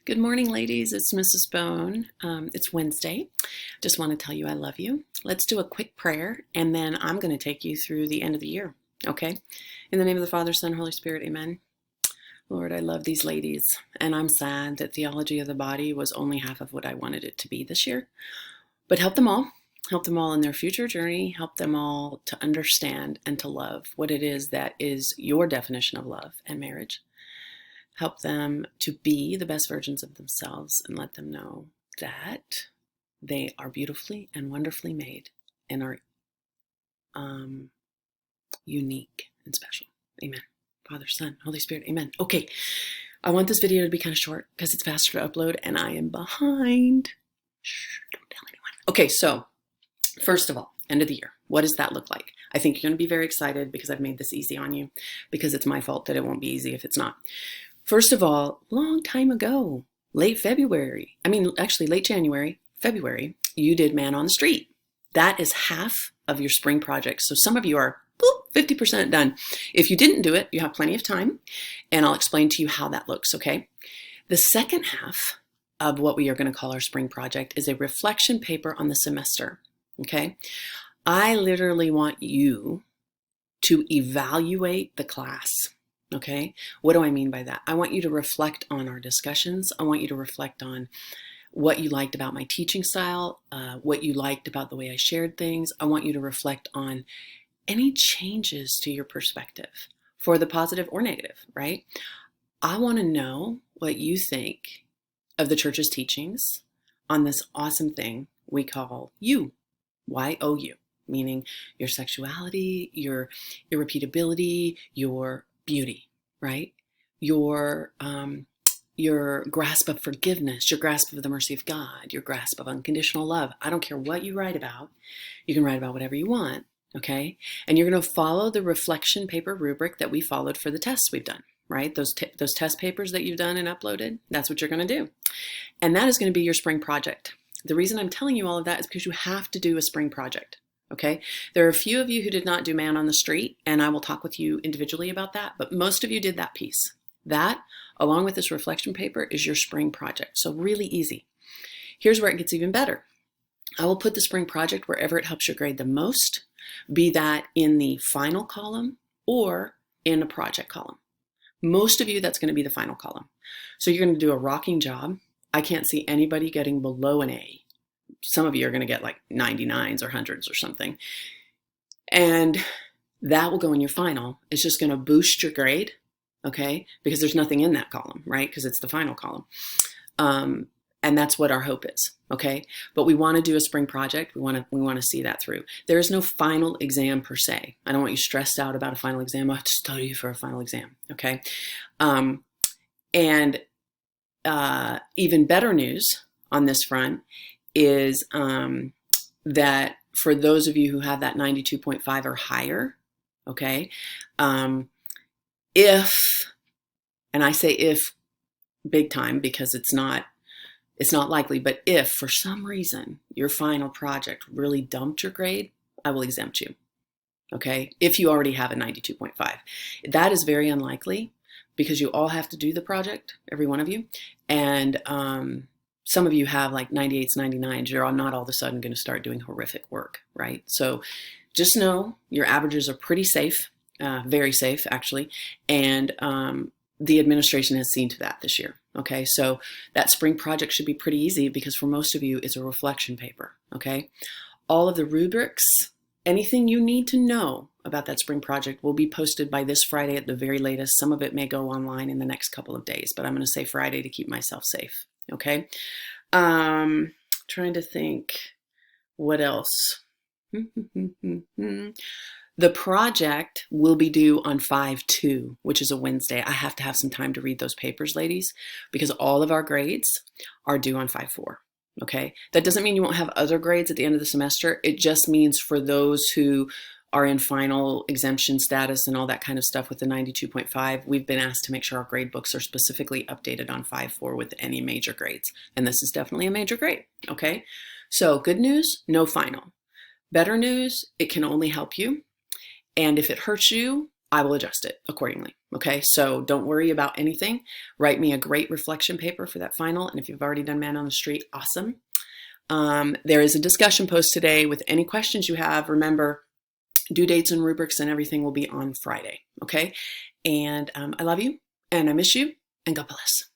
Good morning, ladies. It's Mrs. Bone. It's Wednesday. Just want to tell you I love you. Let's do a quick prayer, and then I'm going to take you through the end of the year, okay? In the name of the Father, Son, Holy Spirit, amen. Lord, I love these ladies, and I'm sad that theology of the body was only half of what I wanted it to be this year. But help them all. Help them all in their future journey. Help them all to understand and to love what it is that is your definition of love and marriage. Help them to be the best versions of themselves and let them know that they are beautifully and wonderfully made and are unique and special. Amen. Father, Son, Holy Spirit, amen. Okay, I want this video to be kind of short because it's faster to upload and I am behind. Shh, don't tell anyone. Okay, so first of all, end of the year. What does that look like? I think you're going to be very excited because I've made this easy on you, because it's my fault that it won't be easy if it's not. First of all, long time ago, late January, February, you did Man on the Street. That is half of your spring project. So some of you are 50% done. If you didn't do it, you have plenty of time, and I'll explain to you how that looks, okay? The second half of what we are going to call our spring project is a reflection paper on the semester, okay? I literally want you to evaluate the class. Okay, what do I mean by that? I want you to reflect on our discussions. I want you to reflect on what you liked about my teaching style, what you liked about the way I shared things. I want you to reflect on any changes to your perspective, for the positive or negative, right? I want to know what you think of the church's teachings on this awesome thing we call you, Y-O-U, meaning your sexuality, your irrepeatability, your beauty, right? Your grasp of forgiveness, your grasp of the mercy of God, your grasp of unconditional love. I don't care what you write about. You can write about whatever you want, okay? And you're going to follow the reflection paper rubric that we followed for the tests we've done, right? Those test papers that you've done and uploaded, that's what you're going to do. And that is going to be your spring project. The reason I'm telling you all of that is because you have to do a spring project. Okay, there are a few of you who did not do Man on the Street, and I will talk with you individually about that, but most of you did that piece. That, along with this reflection paper, is your spring project. So really easy. Here's where it gets even better. I will put the spring project wherever it helps your grade the most, be that in the final column or in a project column. Most of you, that's going to be the final column. So you're going to do a rocking job. I can't see anybody getting below an A. Some of you are going to get like 99s or 100s or something. And that will go in your final. It's just going to boost your grade, okay? Because there's nothing in that column, right? Because it's the final column. And that's what our hope is, okay? But we want to do a spring project. We want to see that through. There is no final exam per se. I don't want you stressed out about a final exam. I have to study for a final exam, okay? And even better news on this front is that for those of you who have that 92.5 or higher, okay, if, and I say if big time because it's not likely, but if for some reason your final project really dumped your grade, I will exempt you, okay, if you already have a 92.5. That is very unlikely because you all have to do the project, every one of you, and some of you have like 98s, 99s. You're not all of a sudden going to start doing horrific work, right? So just know your averages are pretty safe, very safe actually. And the administration has seen to that this year. Okay, so that spring project should be pretty easy because for most of you, it's a reflection paper. Okay, all of the rubrics, anything you need to know about that spring project will be posted by this Friday at the very latest. Some of it may go online in the next couple of days, but I'm going to say Friday to keep myself safe. Okay, trying to think what else. The project will be due on 5/2, which is a Wednesday. I have to have some time to read those papers, ladies, because all of our grades are due on 5/4. Okay, that doesn't mean you won't have other grades at the end of the semester. It just means for those who are in final exemption status and all that kind of stuff with the 92.5, we've been asked to make sure our grade books are specifically updated on 5/4 with any major grades. And this is definitely a major grade, okay? So good news, no final. Better news, it can only help you. And if it hurts you, I will adjust it accordingly, Okay, so don't worry about anything. Write me a great reflection paper for that final. And if you've already done Man on the Street, awesome. There is a discussion post today with any questions you have. Remember, due dates and rubrics and everything will be on Friday. Okay, and I love you and I miss you, and God bless.